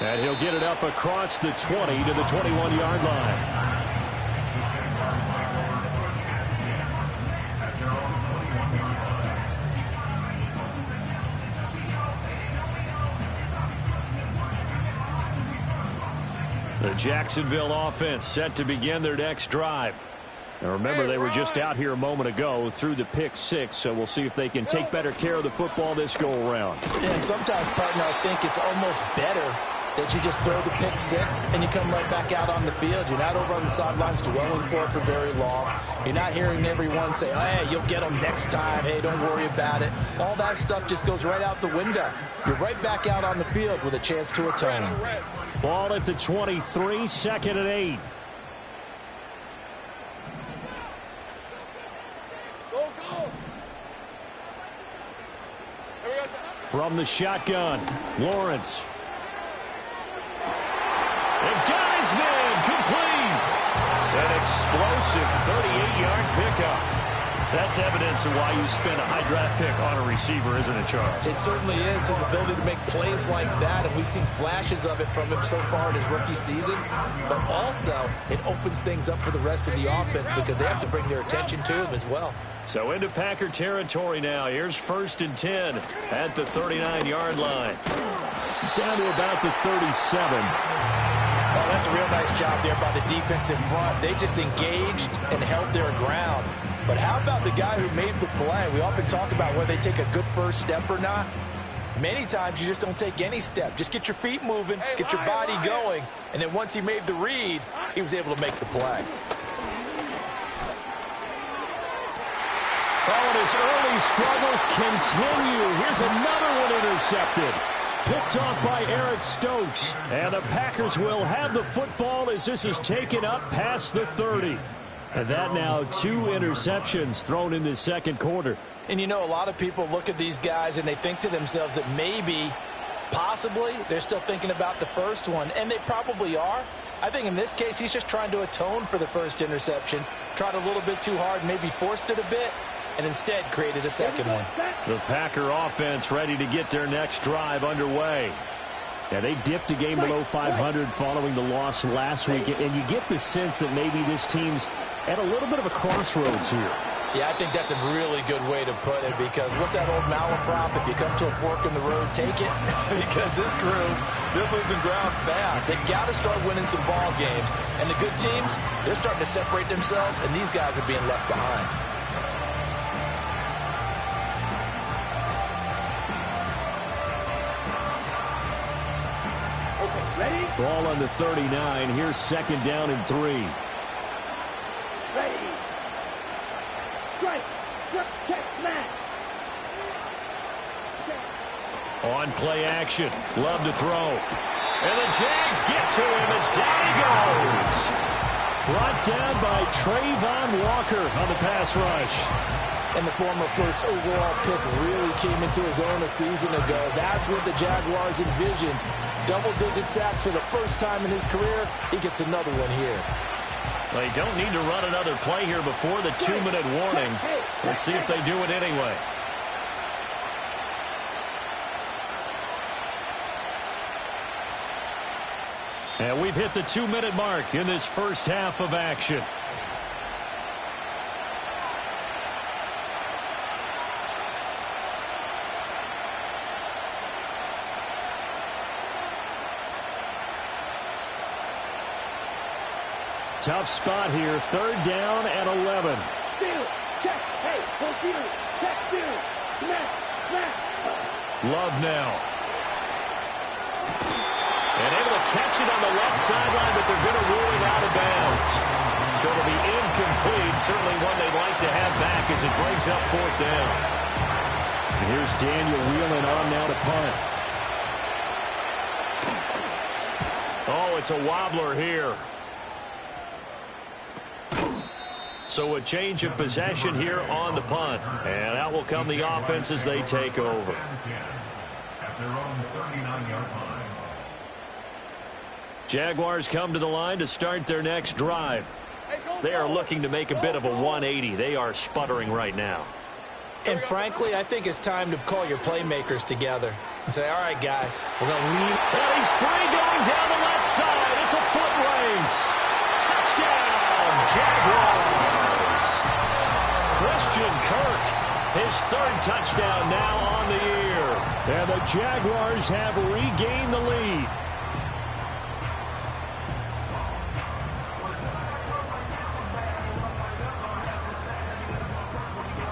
And he'll get it up across the 20 to the 21-yard line. The Jacksonville offense set to begin their next drive. Now remember, they were just out here a moment ago through the pick six, so we'll see if they can take better care of the football this go-around. Yeah, and sometimes, partner, I think it's almost better that you just throw the pick six and you come right back out on the field. You're not over on the sidelines dwelling for it for very long. You're not hearing everyone say, oh, hey, you'll get them next time. Hey, don't worry about it. All that stuff just goes right out the window. You're right back out on the field with a chance to atone. Ball at the 23, 2nd and 8. From the shotgun, Lawrence. And got his man complete. An explosive 38-yard pickup. That's evidence of why you spend a high draft pick on a receiver, isn't it, Charles? It certainly is. His ability to make plays like that, and we've seen flashes of it from him so far in his rookie season. But also, it opens things up for the rest of the offense because they have to bring their attention to him as well. So into Packer territory now. Here's 1st and 10 at the 39-yard line. Down to about the 37. Oh, that's a real nice job there by the defense in front. They just engaged and held their ground. But how about the guy who made the play? We often talk about whether they take a good first step or not. Many times you just don't take any step. Just get your feet moving, get your body going, and then once he made the read, he was able to make the play. Oh, and his early struggles continue. Here's another one intercepted. Picked off by Eric Stokes. And the Packers will have the football as this is taken up past the 30. And that now 2 interceptions thrown in the second quarter. And you know, a lot of people look at these guys and they think to themselves that maybe, possibly, they're still thinking about the first one. And they probably are. I think in this case, he's just trying to atone for the first interception. Tried a little bit too hard, maybe forced it a bit, and instead created a second one. The Packer offense ready to get their next drive underway. Yeah, they dipped a game below 500 following the loss last week, and you get the sense that maybe this team's at a little bit of a crossroads here. Yeah, I think that's a really good way to put it, because what's that old malaprop? If you come to a fork in the road, take it. Because this crew, they're losing ground fast. They've got to start winning some ball games. And the good teams, they're starting to separate themselves, and these guys are being left behind. Ball on the 39. Here's 2nd down and 3. Ready. Strike. Check. Smash. On play action. Love to throw. And the Jags get to him as down he goes. Brought down by Trayvon Walker on the pass rush. And the former first overall pick really came into his own a season ago. That's what the Jaguars envisioned. Double-digit sacks for the first time in his career. He gets another one here. They don't need to run another play here before the 2-minute warning. Let's see if they do it anyway. And we've hit the 2-minute mark in this first half of action. Tough spot here. 3rd down and 11. Check. Hey, confused. Check, smash. Love now. And able to catch it on the left sideline, but they're going to rule him out of bounds. So it'll be incomplete. Certainly one they'd like to have back as it brings up 4th down. And here's Daniel Whelan on now to punt. Oh, it's a wobbler here. So a change of possession here on the punt. And out will come the offense as they take over. Jaguars come to the line to start their next drive. They are looking to make a bit of a 180. They are sputtering right now. And frankly, I think it's time to call your playmakers together. and say, all right, guys, we're going to lean. And he's free going down the left side. It's a foot race. Touchdown, Jaguars. Christian Kirk, his third touchdown now on the year. And the Jaguars have regained the lead.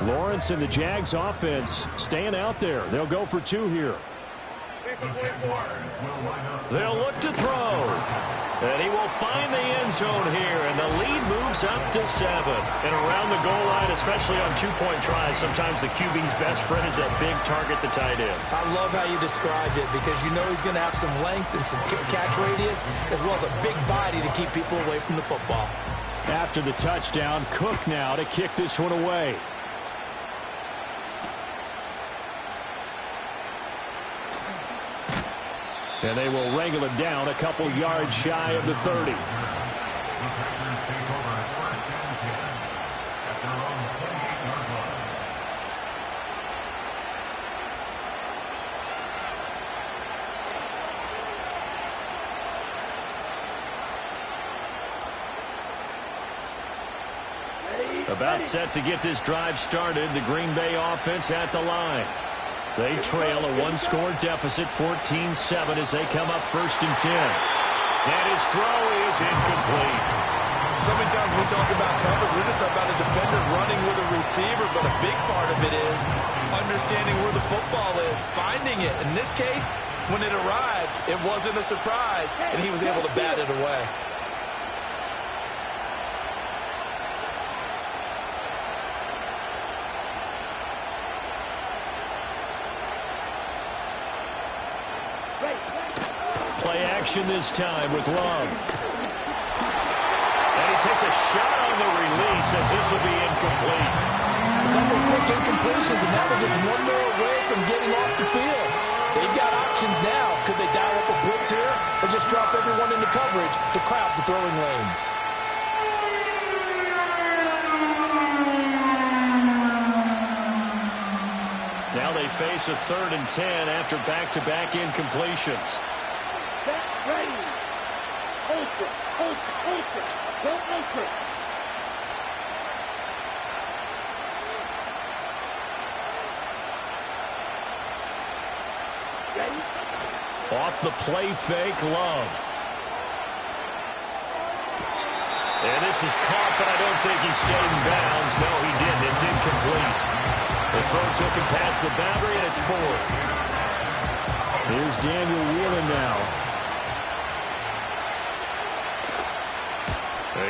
Lawrence and the Jags offense staying out there. They'll go for two here. They'll look to throw. And he will find the end zone here. And the lead moves up to 7. And around the goal line, especially on two-point tries, sometimes the QB's best friend is that big target, the tight end. I love how you described it because you know he's going to have some length and some catch radius as well as a big body to keep people away from the football. After the touchdown, Cook now to kick this one away. And they will wrangle it down a couple yards shy of the 30. About set to get this drive started, the Green Bay offense at the line. They trail a one-score deficit, 14-7, as they come up 1st and 10. And his throw is incomplete. So many times when we talk about coverage, we're just about a defender running with a receiver, but a big part of it is understanding where the football is, finding it. In this case, when it arrived, it wasn't a surprise, and he was able to bat it away. Play action this time with Love. And he takes a shot on the release as this will be incomplete. A couple of quick incompletions, and now they're just one more away from getting off the field. They've got options now. Could they dial up a blitz here or just drop everyone into coverage to crowd the throwing lanes? Now they face a 3rd and 10 after back-to-back incompletions. Ready. Ultra. Go ultra. Ready. Off the play fake, Love. And this is caught, but I don't think he stayed in bounds. No, he didn't. It's incomplete. The throw took him past the boundary, and it's 4th. Here's Daniel Whelan now.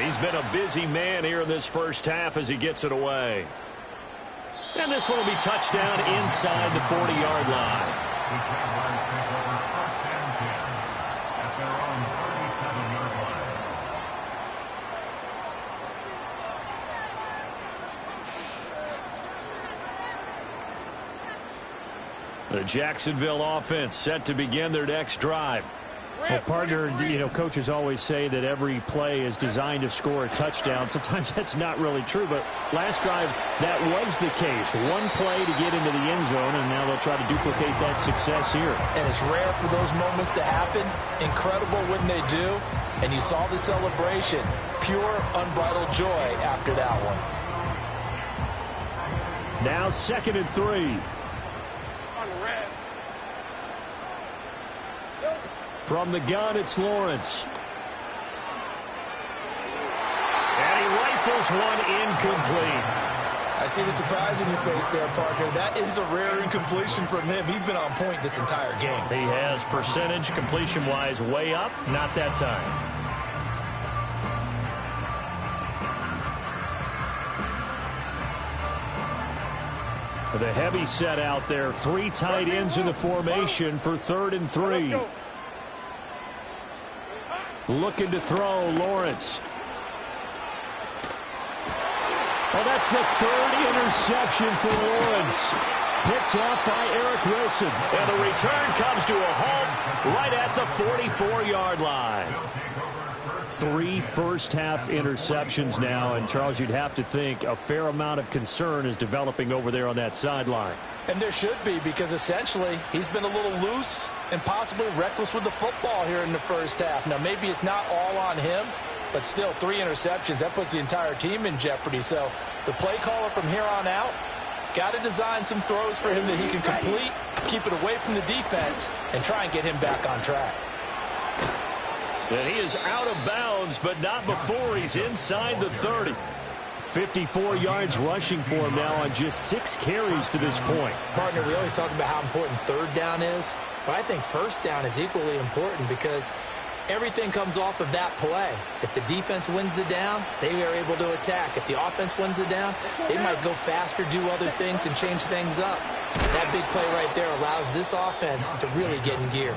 He's been a busy man here in this first half as he gets it away. And this one will be touchdown inside the 40-yard line. The Jacksonville offense set to begin their next drive. Well, partner, coaches always say that every play is designed to score a touchdown. Sometimes that's not really true, but last drive, that was the case. One play to get into the end zone, and now they'll try to duplicate that success here. And it's rare for those moments to happen. Incredible when they do. And you saw the celebration. Pure, unbridled joy after that one. Now 2nd and 3. From the gun, it's Lawrence. And he rifles one incomplete. I see the surprise in your face there, partner. That is a rare incompletion from him. He's been on point this entire game. He has percentage completion-wise way up. Not that time. The heavy set out there. 3 tight ends in the formation for 3rd and 3. Looking to throw, Lawrence. Oh, that's the 3rd interception for Lawrence. Picked off by Eric Wilson. And the return comes to a halt right at the 44-yard line. 3 first-half interceptions now, and Charles, you'd have to think a fair amount of concern is developing over there on that sideline. And there should be, because essentially he's been a little loose and possibly reckless with the football here in the first half. Now, maybe it's not all on him, but still 3 interceptions. That puts the entire team in jeopardy. So the play caller from here on out got to design some throws for him that he can complete, keep it away from the defense, and try and get him back on track. And he is out of bounds, but not before he's inside the 30. 54 yards rushing for him now on just 6 carries to this point. Partner, we always talk about how important third down is, but I think first down is equally important because everything comes off of that play. If the defense wins the down, they are able to attack. If the offense wins the down, they might go faster, do other things, and change things up. That big play right there allows this offense to really get in gear.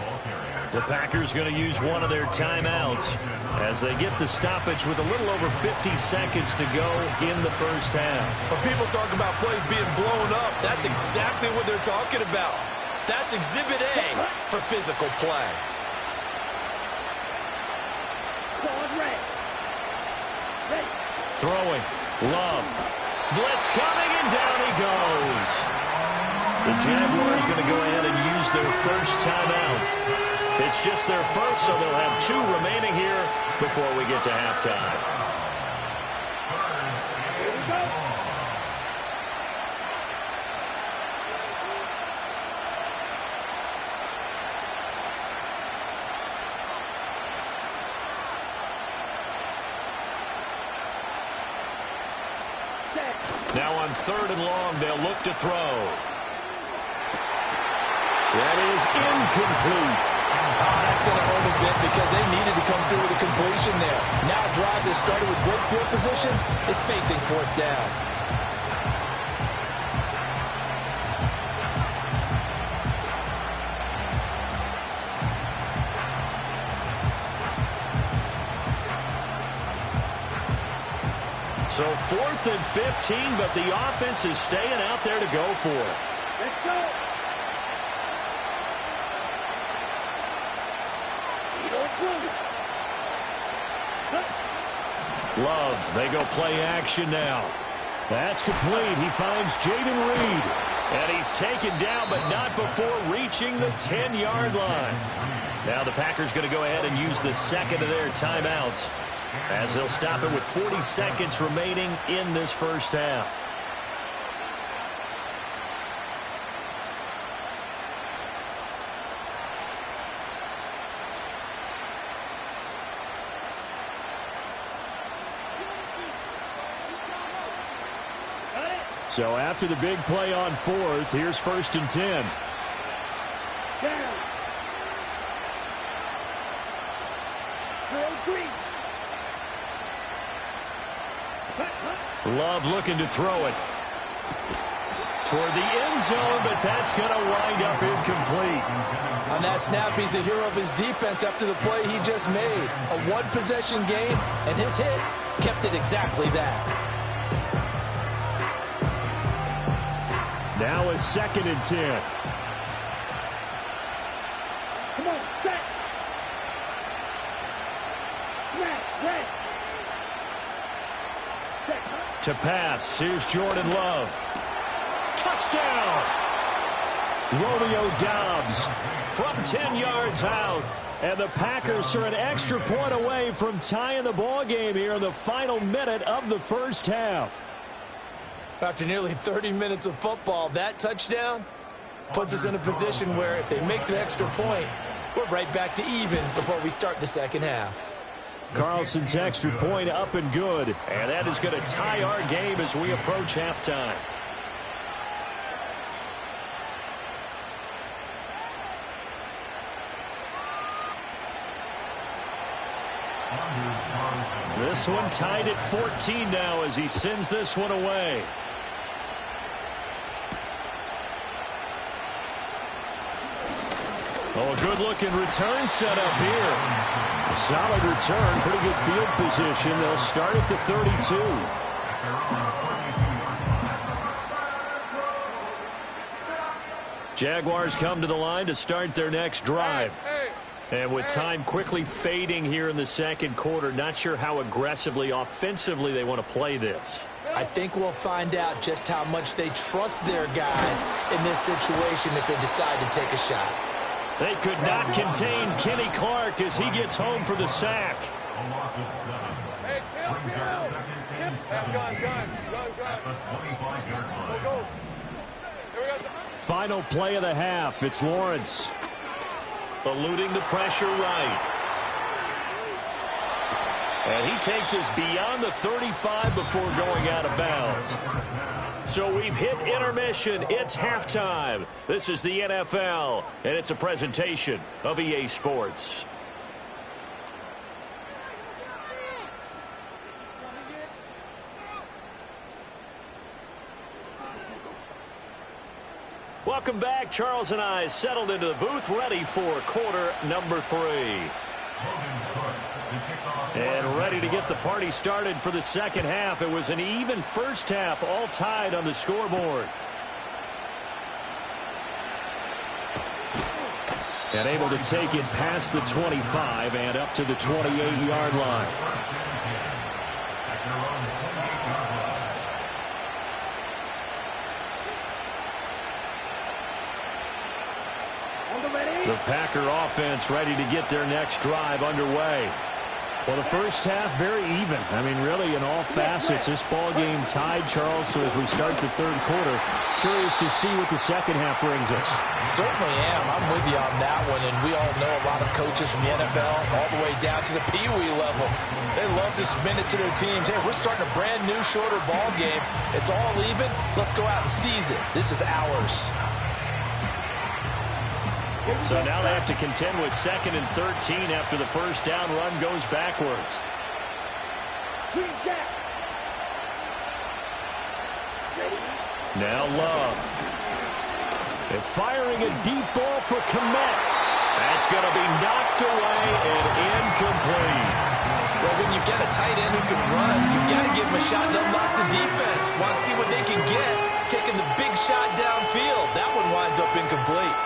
The Packers going to use one of their timeouts as they get the stoppage with a little over 50 seconds to go in the first half. When people talk about plays being blown up, that's exactly what they're talking about. That's Exhibit A for physical play. Throwing. Love. Blitz coming, and down he goes. The Jaguars going to go ahead and use their first timeout. It's just their first, so they'll have 2 remaining here before we get to halftime. Here we go. Now on 3rd and long, they'll look to throw. That is incomplete. That's going to hurt a bit because they needed to come through with a completion there. Now a drive that started with great field position is facing 4th down. So 4th and 15, but the offense is staying out there to go for it. Let's go. Love, they go play action now. That's complete. He finds Jayden Reed. And he's taken down, but not before reaching the 10-yard line. Now the Packers going to go ahead and use the second of their timeouts as they'll stop it with 40 seconds remaining in this first half. So after the big play on 4th, here's 1st and 10. Down. Love looking to throw it toward the end zone, but that's going to wind up incomplete. On that snap, he's a hero of his defense after the play he just made. A one-possession game, and his hit kept it exactly that. Now a 2nd and 10. Come on, set. Red. To pass, here's Jordan Love. Touchdown! Romeo Doubs from 10 yards out. And the Packers are an extra point away from tying the ball game here in the final minute of the first half. After nearly 30 minutes of football, that touchdown puts us in a position where if they make the extra point, we're right back to even before we start the second half. Carlson's extra point up and good. And that is going to tie our game as we approach halftime. This one tied at 14 now as he sends this one away. Oh, a good-looking return set up here. A solid return, pretty good field position. They'll start at the 32. Jaguars come to the line to start their next drive. And with time quickly fading here in the second quarter, not sure how aggressively, offensively they want to play this. I think we'll find out just how much they trust their guys in this situation if they decide to take a shot. They could not contain Kenny Clark as he gets home for the sack. Hey, Gun. Go. Here we go. Final play of the half. It's Lawrence. Eluding the pressure right. And he takes us beyond the 35 before going out of bounds. So we've hit intermission. It's halftime. This is the NFL, and it's a presentation of EA Sports. Welcome back. Charles and I settled into the booth, ready for quarter number 3. And ready to get the party started for the second half. It was an even first half, all tied on the scoreboard. And able to take it past the 25 and up to the 28-yard line. The Packer offense ready to get their next drive underway. Well, the first half very even. I mean, really, in all facets, this ball game tied, Charles. So as we start the third quarter, curious to see what the second half brings us. Certainly am. I'm with you on that one. And we all know a lot of coaches from the NFL all the way down to the Pee-wee level. They love to spin it to their teams. Hey, we're starting a brand new, shorter ball game. It's all even. Let's go out and seize it. This is ours. So now they have to contend with 2nd and 13 after the first down run goes backwards. Now Love. They're firing a deep ball for Kmet. That's going to be knocked away and incomplete. Well, when you get a tight end who can run, you got to give him a shot to unlock the defense. Want to see what they can get, taking the big shot downfield. That one winds up incomplete.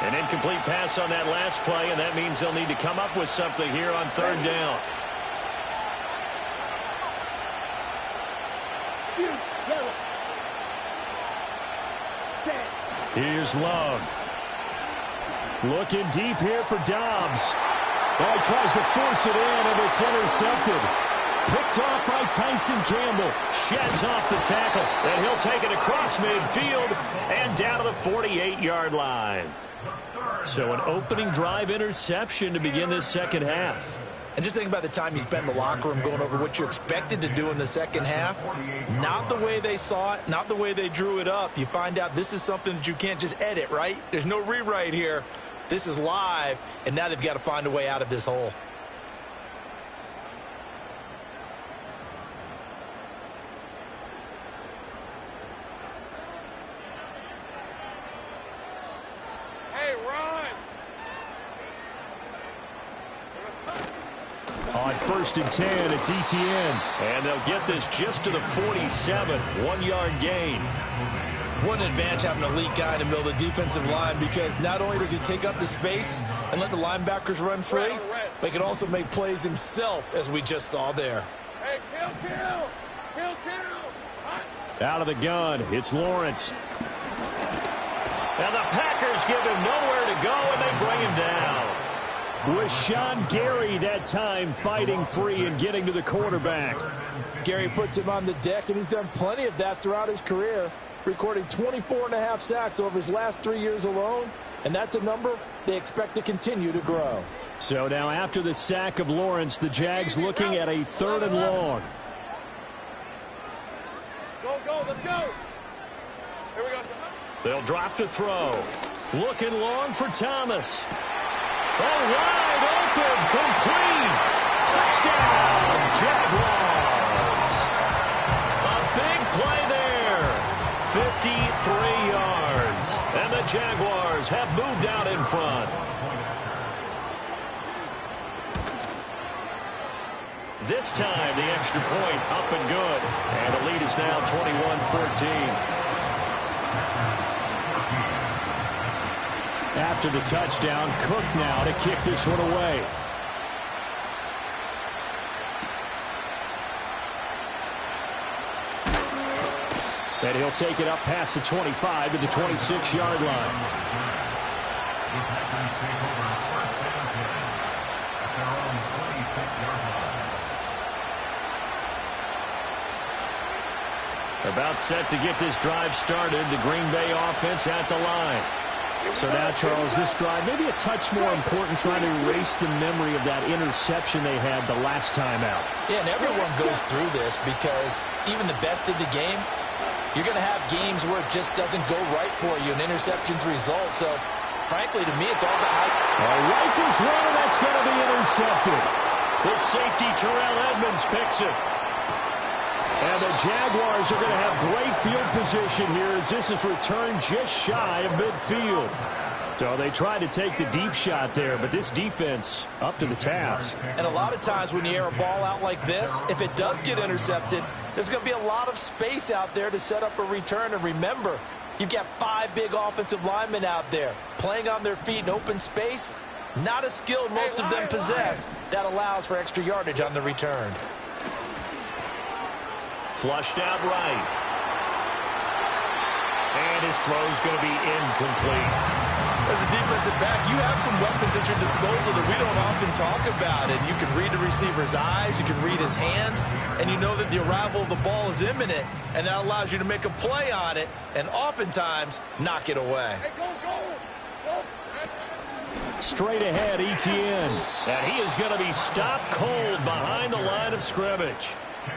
An incomplete pass on that last play, and that means they'll need to come up with something here on third down. Here's Love. Looking deep here for Dobbs. Oh, he tries to force it in, and it's intercepted. Picked off by Tyson Campbell. Sheds off the tackle, and he'll take it across midfield and down to the 48-yard line. So an opening drive interception to begin this second half. And just think about the time you spent in the locker room going over what you expected to do in the second half. Not the way they saw it, not the way they drew it up. You find out this is something that you can't just edit, right? There's no rewrite here. This is live, and now they've got to find a way out of this hole. On 1st and 10, it's ETN. And they'll get this just to the 47, 1-yard gain. What an advantage having an elite guy in the middle of the defensive line, because not only does he take up the space and let the linebackers run free, but he can also make plays himself, as we just saw there. Hey, kill. Out of the gun, it's Lawrence. And the Packers give him nowhere to go, and they bring him down. Rashawn Gary that time fighting free and getting to the quarterback. Gary puts him on the deck, and he's done plenty of that throughout his career, recording 24.5 sacks over his last 3 years alone, and that's a number they expect to continue to grow. So now after the sack of Lawrence, the Jags looking at a 3rd and long. Go, let's go. Here we go. They'll drop to throw. Looking long for Thomas. Oh, wide open, complete. Touchdown, Jaguars. A big play there. 53 yards. And the Jaguars have moved out in front. This time, the extra point up and good. And the lead is now 21-14. After the touchdown, Cook now to kick this one away. And he'll take it up past the 25 to the 26-yard line. About set to get this drive started. The Green Bay offense at the line. So now, Charles, this drive maybe a touch more important, trying to erase the memory of that interception they had the last time out. Yeah, and everyone goes through this because even the best in the game, you're going to have games where it just doesn't go right for you, and interceptions result. So, frankly, to me, it's all about how... Rifles one, and that's going to be intercepted. The safety, Terrell Edmunds, picks it. And the Jaguars are going to have great field position here as this is returned just shy of midfield. So they tried to take the deep shot there, but this defense up to the task. And a lot of times when you air a ball out like this, if it does get intercepted, there's going to be a lot of space out there to set up a return. And remember, you've got 5 big offensive linemen out there playing on their feet in open space. Not a skill most of them possess. That allows for extra yardage on the return. Flushed out right. And his throw's going to be incomplete. As a defensive back, you have some weapons at your disposal that we don't often talk about. And you can read the receiver's eyes, you can read his hands, and you know that the arrival of the ball is imminent, and that allows you to make a play on it and oftentimes knock it away. Hey, go. Straight ahead, Etienne. And he is going to be stopped cold behind the line of scrimmage.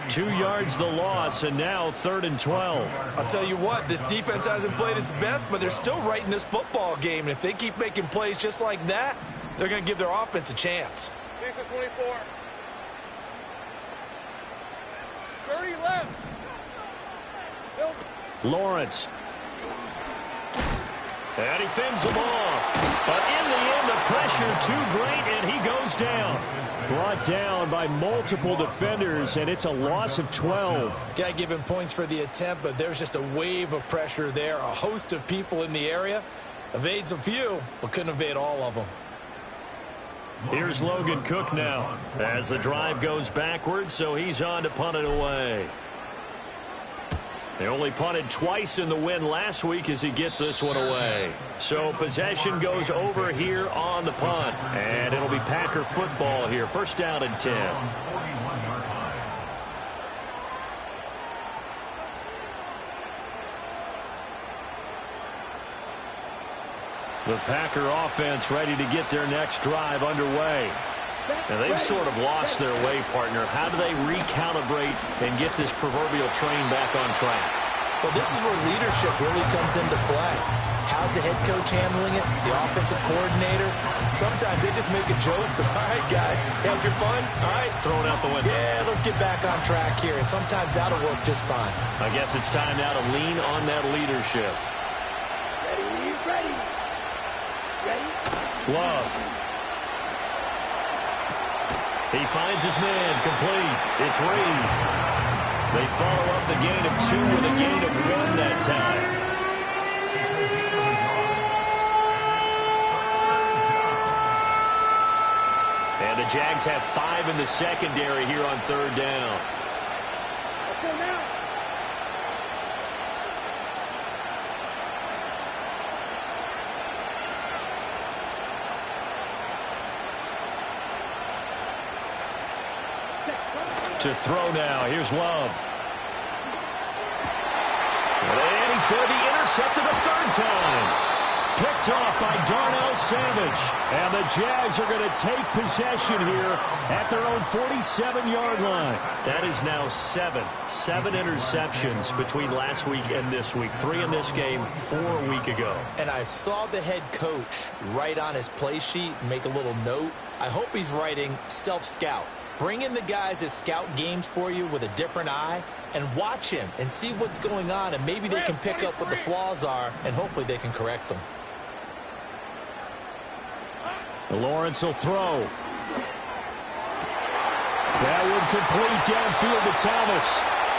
2 yards the loss, and now 3rd and 12. I'll tell you what, this defense hasn't played its best, but they're still right in this football game. And if they keep making plays just like that, they're going to give their offense a chance. Lisa 24. 30 left. Lawrence. And he fends them off. But in the end, the pressure too great, and he goes down. Brought down by multiple defenders, and it's a loss of 12. Got to give him points for the attempt, but there's just a wave of pressure there. A host of people in the area. Evades a few, but couldn't evade all of them. Here's Logan Cook now as the drive goes backwards, so he's on to punt it away. They only punted twice in the win last week as he gets this one away. So possession goes over here on the punt. And it'll be Packer football here. 1st down and 10. The Packer offense ready to get their next drive underway. And they've sort of lost their way, partner. How do they recalibrate and get this proverbial train back on track? Well, this is where leadership really comes into play. How's the head coach handling it? The offensive coordinator? Sometimes they just make a joke. All right, guys, had your fun? All right. Throw it out the window. Yeah, let's get back on track here. And sometimes that'll work just fine. I guess it's time now to lean on that leadership. Ready. Love. He finds his man complete. It's Reed. They follow up the gain of 2 with a gain of 1 that time. And the Jags have 5 in the secondary here on 3rd down. Let's go now. To throw now. Here's Love. And he's going to be intercepted a 3rd time. Picked off by Darnell Savage. And the Jags are going to take possession here at their own 47-yard line. That is now 7 interceptions between last week and this week. 3 in this game, 4 a week ago. And I saw the head coach write on his play sheet, make a little note. I hope he's writing self-scout. Bring in the guys that scout games for you with a different eye and watch him and see what's going on, and maybe they can pick up what the flaws are, and hopefully they can correct them. Lawrence will throw. That one complete downfield to Thomas.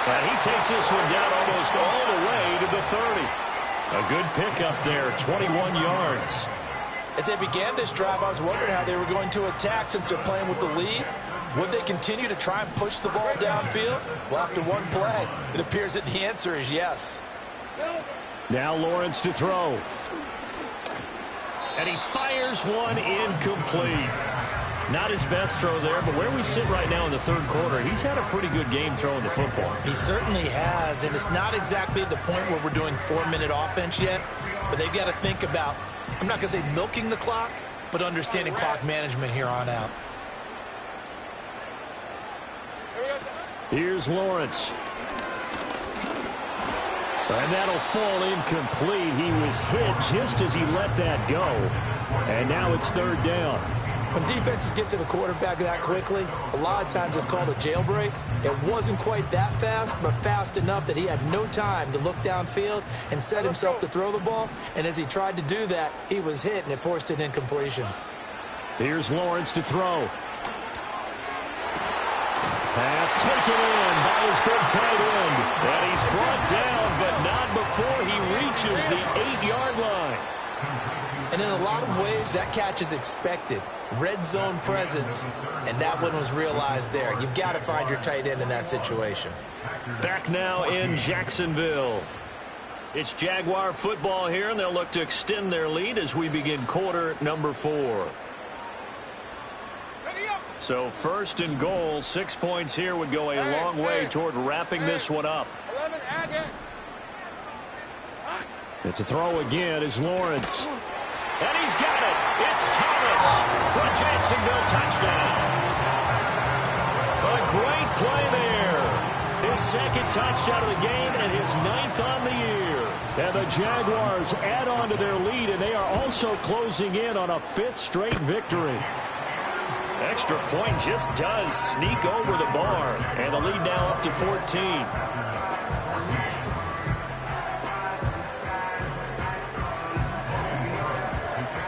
And he takes this one down almost all the way to the 30. A good pickup there, 21 yards. As they began this drive, I was wondering how they were going to attack since they're playing with the lead. Would they continue to try and push the ball downfield? Well, after one play, it appears that the answer is yes. Now Lawrence to throw. And he fires one incomplete. Not his best throw there, but where we sit right now in the third quarter, he's had a pretty good game throwing the football. He certainly has, and it's not exactly at the point where we're doing 4-minute offense yet, but they've got to think about, I'm not going to say milking the clock, but understanding clock management here on out. Here's Lawrence. And that'll fall incomplete. He was hit just as he let that go. And now it's third down. When defenses get to the quarterback that quickly, a lot of times it's called a jailbreak. It wasn't quite that fast, but fast enough that he had no time to look downfield and set himself to throw the ball. And as he tried to do that, he was hit, and it forced an incompletion. Here's Lawrence to throw. Pass taken in by his big tight end. And he's brought down, but not before he reaches the 8-yard line. And in a lot of ways, that catch is expected. Red zone presence, and that one was realized there. You've got to find your tight end in that situation. Back now in Jacksonville. It's Jaguar football here, and they'll look to extend their lead as we begin quarter number 4. So first and goal, 6 points here would go a long way toward wrapping this one up. It's a throw again is Lawrence. And he's got it. It's Thomas for a Jacksonville touchdown. A great play there. His second touchdown of the game and his 9th on the year. And the Jaguars add on to their lead, and they are also closing in on a 5th straight victory. Extra point just does sneak over the bar. And the lead now up to 14.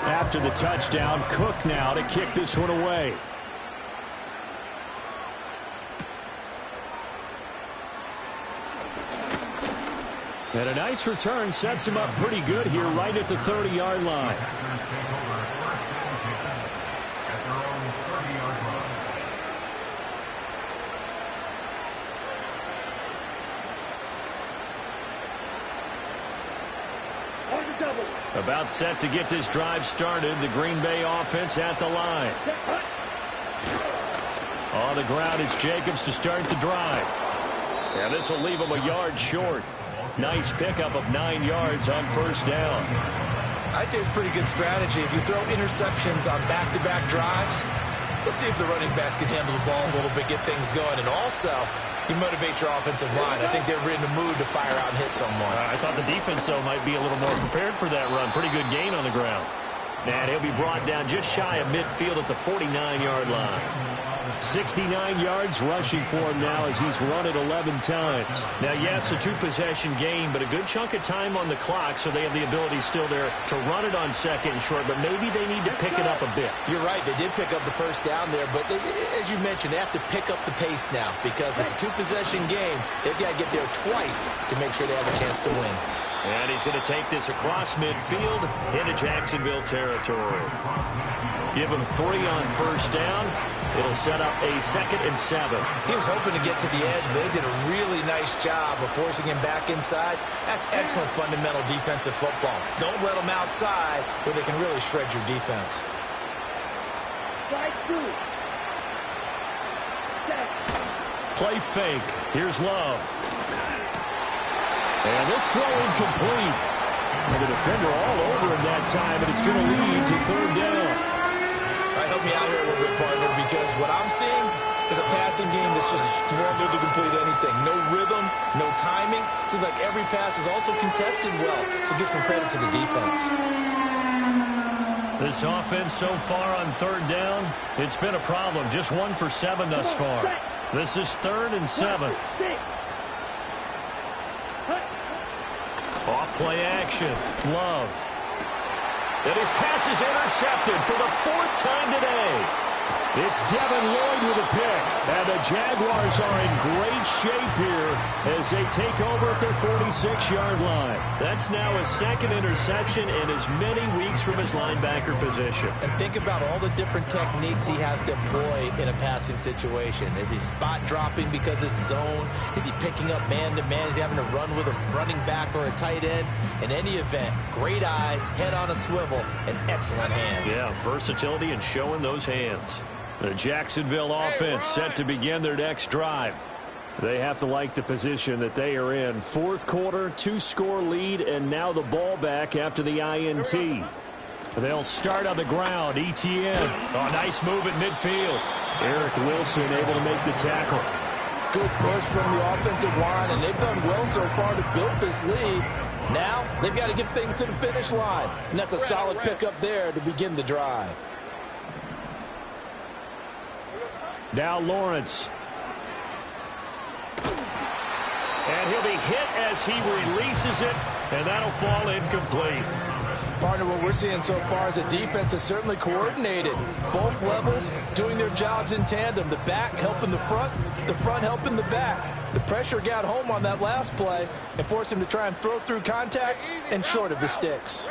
After the touchdown, Cook now to kick this one away. And a nice return sets him up pretty good here right at the 30-yard line. About set to get this drive started. The Green Bay offense at the line. On the ground, it's Jacobs to start the drive. And this will leave him a yard short. Nice pickup of 9 yards on first down. I'd say it's pretty good strategy. If you throw interceptions on back-to-back drives, let's see if the running backs can handle the ball a little bit, get things going. And also, you motivate your offensive line. I think they're in the mood to fire out and hit someone. I thought the defense, though, might be a little more prepared for that run. Pretty good gain on the ground. And he'll be brought down just shy of midfield at the 49-yard line. 69 yards rushing for him now as he's run it 11 times. Now, yes, a 2-possession game, but a good chunk of time on the clock, so they have the ability still there to run it on second and short, but maybe they need to pick it up a bit. You're right. They did pick up the first down there, but as you mentioned, they have to pick up the pace now because it's a 2-possession game. They've got to get there twice to make sure they have a chance to win. And he's going to take this across midfield into Jacksonville territory. Give him 3 on first down. It'll set up a 2nd and 7. He was hoping to get to the edge, but they did a really nice job of forcing him back inside. That's excellent fundamental defensive football. Don't let them outside where they can really shred your defense. Play fake. Here's Love. And this throw incomplete. And the defender all over him that time, and it's going to lead to third down. All right, help me out here a little bit, partner, because what I'm seeing is a passing game that's just struggled to complete anything. No rhythm, no timing. Seems like every pass is also contested well, so give some credit to the defense. This offense so far on third down, it's been a problem. Just 1 for 7 thus far. This is 3rd and 7. Off play action. Love. And his pass is intercepted for the 4th time today. It's Devin Lloyd with a pick. And the Jaguars are in great shape here as they take over at their 46-yard line. That's now his second interception in as many weeks from his linebacker position. And think about all the different techniques he has to employ in a passing situation. Is he spot dropping because it's zone? Is he picking up man-to-man? Is he having to run with a running back or a tight end? In any event, great eyes, head on a swivel, and excellent hands. Yeah, versatility and showing those hands. The Jacksonville offense set to begin their next drive. They have to like the position that they are in. Fourth quarter, 2-score lead, and now the ball back after the INT. They'll start on the ground. ETN. Oh, nice move at midfield. Eric Wilson able to make the tackle. Good push from the offensive line, and they've done well so far to build this lead. Now, they've got to get things to the finish line. And that's a solid pickup there to begin the drive. Now Lawrence. And he'll be hit as he releases it, and that'll fall incomplete. Partner, what we're seeing so far is the defense is certainly coordinated. Both levels doing their jobs in tandem. The back helping the front helping the back. The pressure got home on that last play and forced him to try and throw through contact and short of the sticks.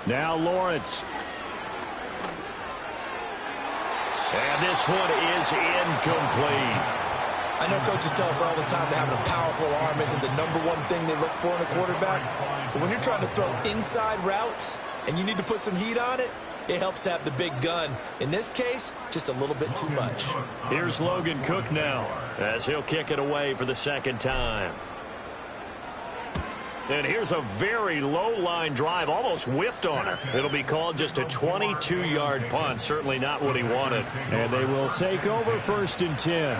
Now Lawrence. And this one is incomplete. I know coaches tell us all the time that having a powerful arm isn't the number one thing they look for in a quarterback. But when you're trying to throw inside routes and you need to put some heat on it, it helps have the big gun. In this case, just a little bit too much. Here's Logan Cook now as he'll kick it away for the second time. And here's a very low-line drive, almost whiffed on her. It'll be called just a 22-yard punt, certainly not what he wanted. And they will take over 1st and 10.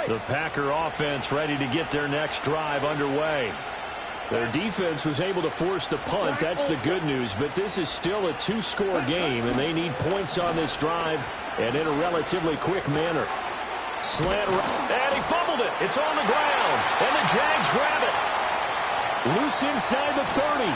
The Packer offense ready to get their next drive underway. Their defense was able to force the punt. That's the good news. But this is still a 2-score game, and they need points on this drive and in a relatively quick manner. Slant, and he fumbled it. It's on the ground, and the Jags grab it. Loose inside the 30.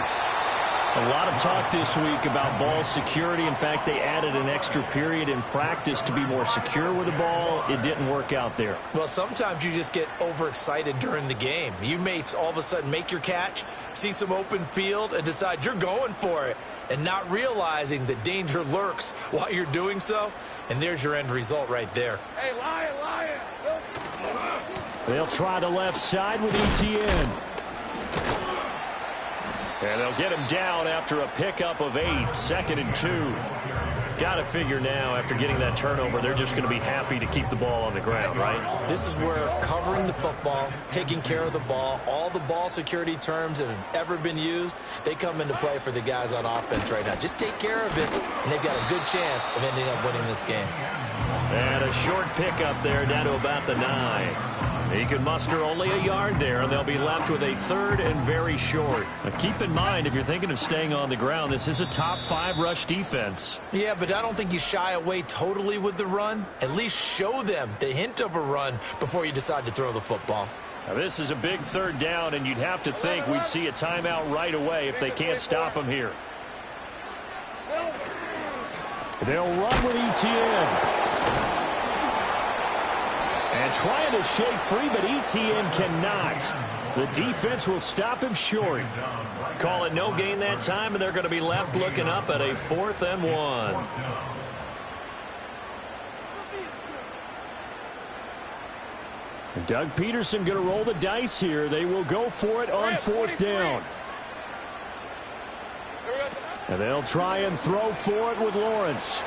A lot of talk this week about ball security. In fact, they added an extra period in practice to be more secure with the ball. It didn't work out there. Well, sometimes you just get overexcited during the game. You may all of a sudden make your catch, see some open field, and decide you're going for it, and not realizing the danger lurks while you're doing so. And there's your end result right there. Hey, Lion. They'll try the left side with ETN. And they'll get him down after a pickup of 8, 2nd and 2. Got to figure now, after getting that turnover, they're just going to be happy to keep the ball on the ground, right? This is where covering the football, taking care of the ball, all the ball security terms that have ever been used, they come into play for the guys on offense right now. Just take care of it, and they've got a good chance of ending up winning this game. And a short pickup there down to about the 9. He can muster only a yard there, and they'll be left with a 3rd and very short. Now keep in mind, if you're thinking of staying on the ground, this is a top 5 rush defense. Yeah, but I don't think you shy away totally with the run. At least show them the hint of a run before you decide to throw the football. Now this is a big 3rd down, and you'd have to think we'd see a timeout right away if they can't stop him here. They'll run with ETN. And trying to shake free, but ETN cannot. The defense will stop him short. Call it no gain that time, and they're going to be left looking up at a 4th and 1. Doug Peterson going to roll the dice here. They will go for it on 4th down. And they'll try and throw for it with Lawrence.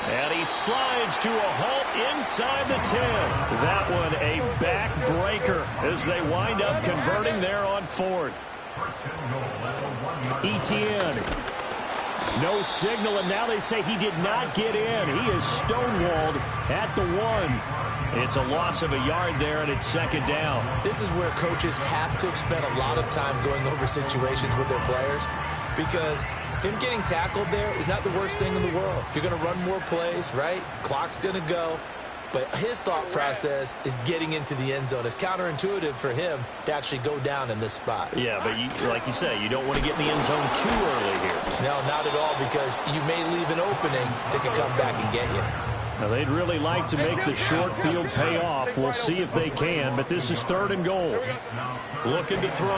And he slides to a halt inside the 10. That one a backbreaker as they wind up converting there on 4th. ETN. No signal, and now they say he did not get in. He is stonewalled at the 1. It's a loss of a yard there, and it's 2nd down. This is where coaches have to spend a lot of time going over situations with their players, because Him getting tackled there is not the worst thing in the world. You're going to run more plays, right? Clock's going to go. But his thought process is getting into the end zone. It's counterintuitive for him to actually go down in this spot. Yeah, but like you say, you don't want to get in the end zone too early here. No, not at all, because you may leave an opening that can come back and get you. Now, they'd really like to make the short field pay off. We'll see if they can, but this is 3rd and goal. Looking to throw.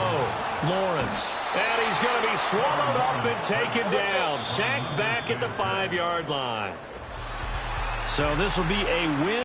Lawrence. And he's going to be swallowed up and taken down. Sacked back at the 5-yard line. So this will be a win.